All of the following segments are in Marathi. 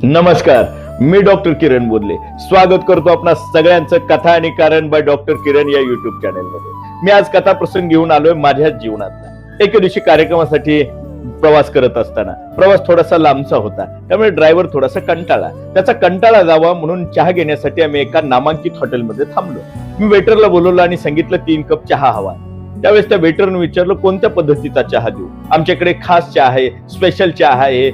नमस्कार, मी डॉक्टर किरण बोदले स्वागत करतो आपणा सगळ्यांचं कथा आणि कारण बाय डॉक्टर किरण या युट्यूब चॅनलमध्ये। मी आज कथा प्रसंग घेऊन आलोय माझ्या जीवनातला। एके दिवशी कार्यक्रमासाठी प्रवास करत असताना प्रवास थोडासा लांबचा होता, त्यामुळे ड्रायव्हर थोडासा कंटाळा। त्याचा कंटाळा जावा म्हणून चहा घेण्यासाठी आम्ही एका नामांकित हॉटेलमध्ये थांबलो। मी वेटरला बोलवलं आणि सांगितलं 3 कप चहा हवा। त्यावेळेस त्या वेटरने विचारलं कोणत्या पद्धतीचा चहा देऊ। आमच्याकडे खास चहा आहे, स्पेशल चहा आहे,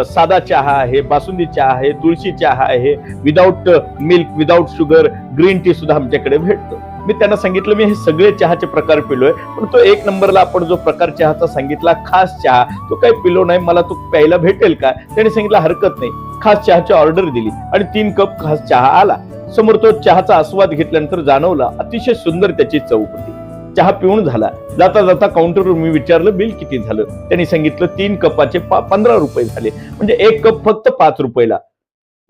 साधा चहा आहे, बासुंदी चहा आहे, तुळशी चहा आहे, without milk, without sugar, green tea सुद्धा आमच्याकडे भेटतो। मी त्यांना सांगितलं मी हे सगळे चहाचे प्रकार पिलोय, पण तो 1 नंबरला आपण जो प्रकार चहाचा सांगितला खास चहा तो काही पिलो नाही, मला तो प्यायला भेटेल का? त्याने सांगितलं हरकत नाही। खास चहाची ऑर्डर दिली आणि 3 कप खास चहा आला समोर। तो चहाचा आस्वाद घेतल्यानंतर जाणवला अतिशय सुंदर त्याची चव होती। चहा पिऊन झाला, जाता जाता काउंटरवर मी विचारलं बिल किती झालं। त्यांनी सांगितलं 3 कपाचे 15 रुपये झाले, म्हणजे 1 कप फक्त 5 रुपयाला।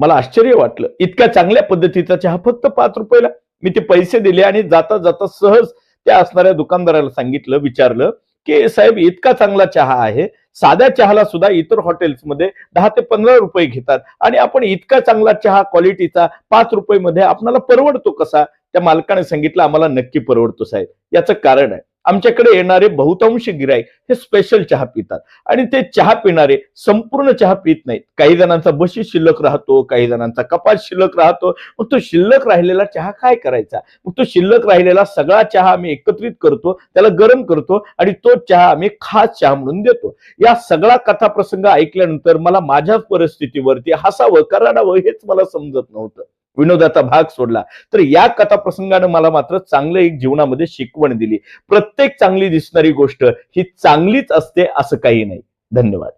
मला आश्चर्य वाटलं, इतक्या चांगल्या पद्धतीचा चहा फक्त 5 रुपयाला। मी ते पैसे दिले आणि जाता जाता सहज त्या असणाऱ्या दुकानदाराला सांगितलं, विचारलं की साहेब इतका चांगला चहा आहे, साध्या चहाला सुद्धा इतर हॉटेल्समध्ये 10 ते 15 रुपये घेतात आणि आपण इतका चांगला चहा क्वालिटीचा 5 रुपये मध्ये आपल्याला परवडतो कसा? त्या मालकाने सांगितलं आम्हाला नक्की परवडतो साहेब। याचं कारण आहे आमच्याकडे येणारे बहुतांश गिराईक हे स्पेशल चहा पितात आणि ते चहा पिणारे संपूर्ण चहा पित नाहीत। काही जणांचा बशीस शिल्लक राहतो, काही जणांचा कपात शिल्लक राहतो। मग तो शिल्लक राहिलेला चहा काय करायचा? मग तो शिल्लक राहिलेला सगळा चहा आम्ही एकत्रित करतो, त्याला गरम करतो आणि तो चहा आम्ही खास चहा म्हणून देतो। या सगळा कथा प्रसंग ऐकल्यानंतर मला माझ्याच परिस्थितीवरती हसावं का रडावं हेच मला समजत नव्हतं। विनोदाचा भाग सोडला तर या कथा प्रसंगाने मला मात्र चांगलं एक जीवनामध्ये शिकवण दिली। प्रत्येक चांगली दिसणारी गोष्ट ही चांगलीच असते असं काही नाही। धन्यवाद।